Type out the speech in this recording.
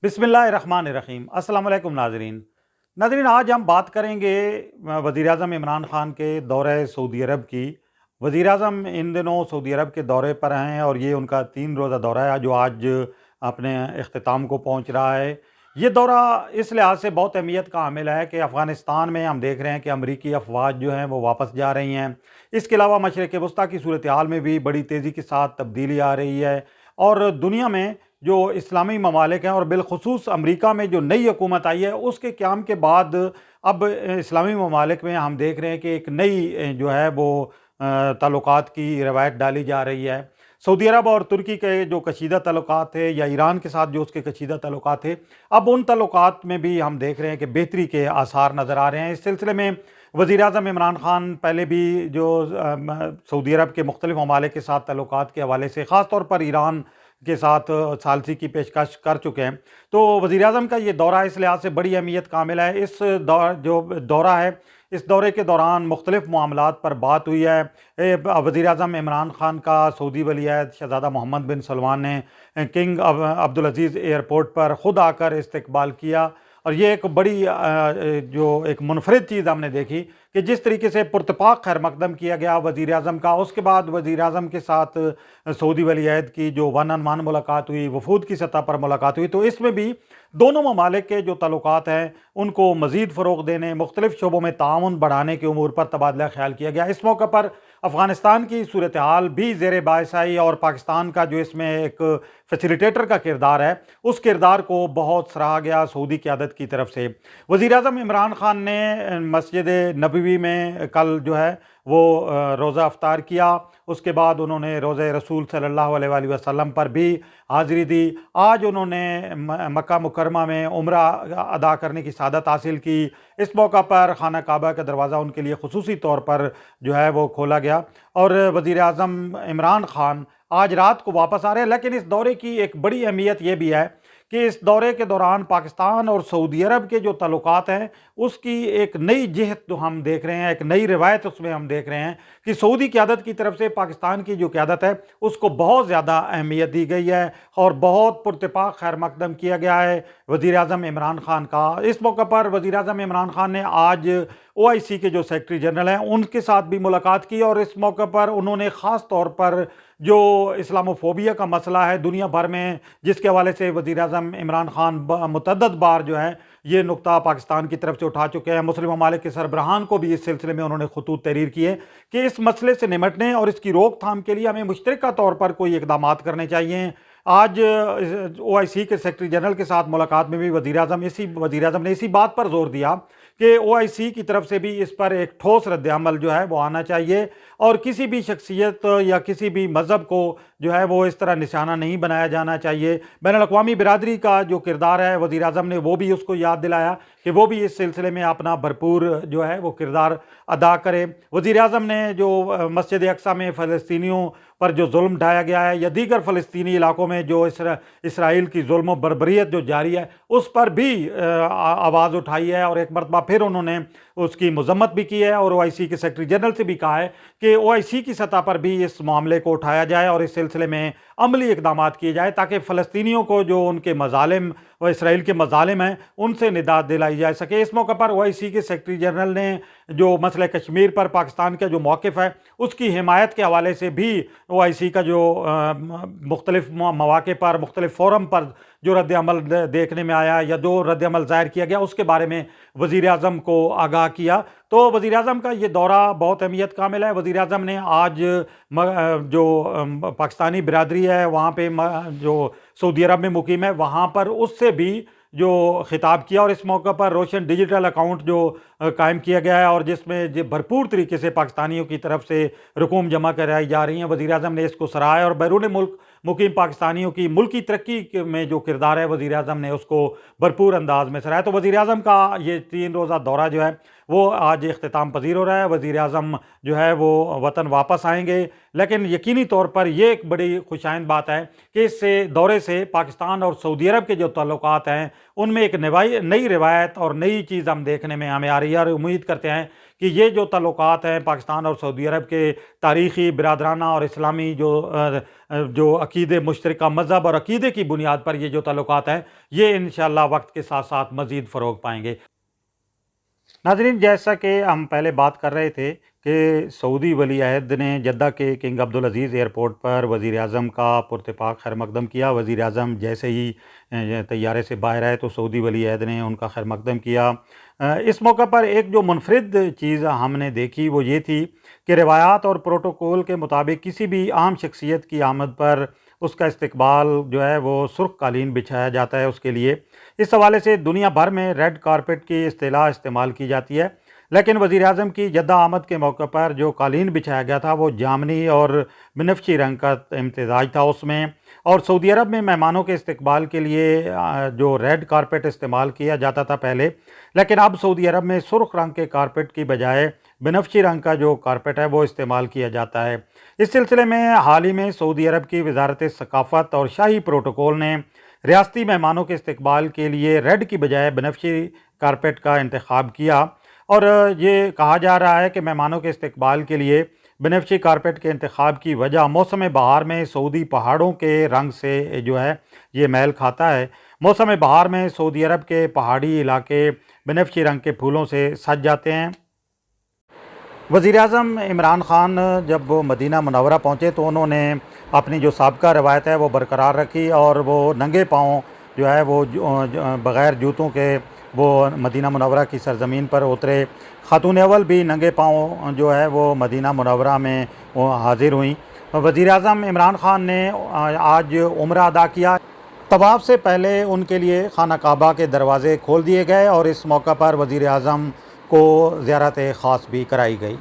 بسم اللہ الرحمن الرحیم۔ السلام علیکم ناظرین، آج ہم بات کریں گے وزیر اعظم عمران خان کے دورہ سعودی عرب کی۔ وزیر اعظم ان دنوں سعودی عرب کے دورے پر ہیں اور یہ ان کا 3 روزہ دورہ ہے جو آج اپنے اختتام کو پہنچ رہا ہے۔ یہ دورہ اس لحاظ سے بہت اہمیت کا حامل ہے کہ افغانستان میں ہم دیکھ رہے ہیں کہ امریکی افواج جو ہیں وہ واپس جا رہی ہیں۔ اس کے علاوہ مشرق وسطیٰ کی صورتحال میں بھی بڑی تیزی کے ساتھ تبدیلی آ رہی ہے، اور دنیا میں جو اسلامی ممالک ہیں اور بالخصوص امریکہ میں جو نئی حکومت آئی ہے اس کے قیام کے بعد اب اسلامی ممالک میں ہم دیکھ رہے ہیں کہ ایک نئی جو ہے وہ تعلقات کی روایت ڈالی جا رہی ہے۔ سعودی عرب اور ترکی کے جو کشیدہ تعلقات تھے یا ایران کے ساتھ جو اس کے کشیدہ تعلقات تھے، اب ان تعلقات میں بھی ہم دیکھ رہے ہیں کہ بہتری کے آثار نظر آ رہے ہیں۔ اس سلسلے میں وزیر اعظم عمران خان پہلے بھی جو سعودی عرب کے مختلف ممالک کے ساتھ تعلقات کے حوالے سے خاص طور پر ایران کے ساتھ ثالثی کی پیشکش کر چکے ہیں، تو وزیر اعظم کا یہ دورہ اس لحاظ سے بڑی اہمیت کا حامل ہے۔ اس جو دورہ ہے، اس دورے کے دوران مختلف معاملات پر بات ہوئی ہے۔ وزیر اعظم عمران خان کا سعودی ولی عہد شہزادہ محمد بن سلمان نے کنگ عبدالعزیز ایئرپورٹ پر خود آ کر استقبال کیا، اور یہ ایک بڑی جو ایک منفرد چیز ہم نے دیکھی کہ جس طریقے سے پرتپاک خیر مقدم کیا گیا وزیر اعظم کا۔ اس کے بعد وزیر اعظم کے ساتھ سعودی ولی عہد کی جو ون آن ون ملاقات ہوئی، وفود کی سطح پر ملاقات ہوئی، تو اس میں بھی دونوں ممالک کے جو تعلقات ہیں ان کو مزید فروغ دینے، مختلف شعبوں میں تعاون بڑھانے کے امور پر تبادلہ خیال کیا گیا۔ اس موقع پر افغانستان کی صورتحال بھی زیر بحث آئی، اور پاکستان کا جو اس میں ایک فیسیلیٹیٹر کا کردار ہے اس کردار کو بہت سراہا گیا سعودی قیادت کی طرف سے۔ وزیر اعظم عمران خان نے مسجد نبوی میں کل جو ہے وہ روزہ افطار کیا، اس کے بعد انہوں نے روزہ رسول صلی اللہ علیہ وآلہ وسلم پر بھی حاضری دی۔ آج انہوں نے مکہ مکرمہ میں عمرہ ادا کرنے کی سعادت حاصل کی۔ اس موقع پر خانہ کعبہ کا دروازہ ان کے لیے خصوصی طور پر جو ہے وہ کھولا گیا، اور وزیر اعظم عمران خان آج رات کو واپس آ رہے ہیں۔ لیکن اس دورے کی ایک بڑی اہمیت یہ بھی ہے کہ اس دورے کے دوران پاکستان اور سعودی عرب کے جو تعلقات ہیں اس کی ایک نئی جہت جو ہم دیکھ رہے ہیں، ایک نئی روایت اس میں ہم دیکھ رہے ہیں کہ سعودی قیادت کی طرف سے پاکستان کی جو قیادت ہے اس کو بہت زیادہ اہمیت دی گئی ہے اور بہت پرتپاک خیر مقدم کیا گیا ہے وزیر اعظم عمران خان کا۔ اس موقع پر وزیر اعظم عمران خان نے آج OIC کے جو سیکرٹری جنرل ہیں ان کے ساتھ بھی ملاقات کی، اور اس موقع پر انہوں نے خاص طور پر جو اسلاموفوبیا کا مسئلہ ہے دنیا بھر میں، جس کے حوالے سے وزیر اعظم عمران خان متعدد بار جو ہے یہ نقطہ پاکستان کی طرف سے اٹھا چکے ہیں۔ مسلم ممالک کے سربراہان کو بھی اس سلسلے میں انہوں نے خطوط تحریر کیے کہ اس مسئلے سے نمٹنے اور اس کی روک تھام کے لیے ہمیں مشترکہ طور پر کوئی اقدامات کرنے چاہیے۔ آج OIC کے سیکرٹری جنرل کے ساتھ ملاقات میں بھی وزیر اعظم نے اسی بات پر زور دیا کہ OIC کی طرف سے بھی اس پر ایک ٹھوس رد عمل جو ہے وہ آنا چاہیے، اور کسی بھی شخصیت یا کسی بھی مذہب کو جو ہے وہ اس طرح نشانہ نہیں بنایا جانا چاہیے۔ بین الاقوامی برادری کا جو کردار ہے وزیر اعظم نے وہ بھی اس کو یاد دلایا کہ وہ بھی اس سلسلے میں اپنا بھرپور جو ہے وہ کردار ادا کرے۔ وزیر اعظم نے جو مسجد اقصیٰ میں فلسطینیوں پر جو ظلم ڈھایا گیا ہے یا دیگر فلسطینی علاقوں میں جو اسرائیل کی ظلم و بربریت جو جاری ہے اس پر بھی آواز اٹھائی ہے، اور ایک مرتبہ پھر انہوں نے اس کی مذمت بھی کی ہے، اور OIC کے سیکرٹری جنرل سے بھی کہا ہے کہ OIC کی سطح پر بھی اس معاملے کو اٹھایا جائے اور اس سلسلے میں عملی اقدامات کیے جائے تاکہ فلسطینیوں کو جو ان کے مظالم و اسرائیل کے مظالم ہیں ان سے نجات دلائی جا سکے۔ اس موقع پر OIC کے سیکرٹری جنرل نے جو مسئلہ کشمیر پر پاکستان کا جو موقف ہے اس کی حمایت کے حوالے سے بھی OIC کا جو مختلف مواقع پر مختلف فورم پر جو رد عمل دیکھنے میں آیا یا جو رد عمل ظاہر کیا گیا اس کے بارے میں وزیر اعظم کو آگاہ کیا۔ تو وزیر اعظم کا یہ دورہ بہت اہمیت کا حامل ہے۔ وزیر اعظم نے آج جو پاکستانی برادری ہے وہاں پہ جو سعودی عرب میں مقیم ہے وہاں پر اس سے بھی جو خطاب کیا، اور اس موقع پر روشن ڈیجیٹل اکاؤنٹ جو قائم کیا گیا ہے اور جس میں بھرپور طریقے سے پاکستانیوں کی طرف سے رقوم جمع کرائی جا رہی ہیں، وزیر اعظم نے اس کو سراہا، اور بیرون ملک مقیم پاکستانیوں کی ملکی ترقی میں جو کردار ہے وزیر اعظم نے اس کو بھرپور انداز میں سراہا۔ تو وزیر اعظم کا یہ 3 روزہ دورہ جو ہے وہ آج اختتام پذیر ہو رہا ہے۔ وزیر اعظم جو ہے وہ وطن واپس آئیں گے، لیکن یقینی طور پر یہ ایک بڑی خوشائند بات ہے کہ اس سے دورے سے پاکستان اور سعودی عرب کے جو تعلقات ہیں ان میں ایک نئی روایت اور نئی چیز ہم دیکھنے میں ہمیں آ رہی ہے، اور امید کرتے ہیں کہ یہ جو تعلقات ہیں پاکستان اور سعودی عرب کے، تاریخی، برادرانہ اور اسلامی جو عقیدے مشترکہ مذہب اور عقیدے کی بنیاد پر یہ جو تعلقات ہیں، یہ انشاءاللہ وقت کے ساتھ ساتھ مزید فروغ پائیں گے۔ ناظرین، جیسا کہ ہم پہلے بات کر رہے تھے کہ سعودی ولی عہد نے جدہ کے کنگ عبدالعزیز ایئرپورٹ پر وزیر اعظم کا پراتفاق خیر مقدم کیا۔ وزیر اعظم جیسے ہی طیارے سے باہر آئے تو سعودی ولی عہد نے ان کا خیر مقدم کیا۔ اس موقع پر ایک جو منفرد چیز ہم نے دیکھی وہ یہ تھی کہ روایات اور پروٹوکول کے مطابق کسی بھی عام شخصیت کی آمد پر اس کا استقبال جو ہے وہ سرخ قالین بچھایا جاتا ہے اس کے لیے۔ اس حوالے سے دنیا بھر میں ریڈ کارپٹ کی اصطلاح استعمال کی جاتی ہے، لیکن وزیر اعظم کی جدہ آمد کے موقع پر جو قالین بچھایا گیا تھا وہ جامنی اور بنفشی رنگ کا امتزاج تھا اس میں، اور سعودی عرب میں مہمانوں کے استقبال کے لیے جو ریڈ کارپٹ استعمال کیا جاتا تھا پہلے، لیکن اب سعودی عرب میں سرخ رنگ کے کارپٹ کی بجائے بنفشی رنگ کا جو کارپٹ ہے وہ استعمال کیا جاتا ہے۔ اس سلسلے میں حال ہی میں سعودی عرب کی وزارت ثقافت اور شاہی پروٹوکول نے ریاستی مہمانوں کے استقبال کے لیے ریڈ کی بجائے بنفشی کارپٹ کا انتخاب کیا، اور یہ کہا جا رہا ہے کہ مہمانوں کے استقبال کے لیے بنفشی کارپٹ کے انتخاب کی وجہ موسم بہار میں سعودی پہاڑوں کے رنگ سے جو ہے یہ میل کھاتا ہے۔ موسم بہار میں سعودی عرب کے پہاڑی علاقے بنفشی رنگ کے پھولوں سے سج جاتے ہیں۔ وزیر اعظم عمران خان جب وہ مدینہ منورہ پہنچے تو انہوں نے اپنی جو سابقہ روایت ہے وہ برقرار رکھی، اور وہ ننگے پاؤں جو ہے وہ بغیر جوتوں کے وہ مدینہ منورہ کی سرزمین پر اترے۔ خاتون اول بھی ننگے پاؤں جو ہے وہ مدینہ منورہ میں وہ حاضر ہوئیں۔ وزیر اعظم عمران خان نے آج عمرہ ادا کیا۔ طواف سے پہلے ان کے لیے خانہ کعبہ کے دروازے کھول دیے گئے، اور اس موقع پر وزیر اعظم کو زیارت خاص بھی کرائی گئی۔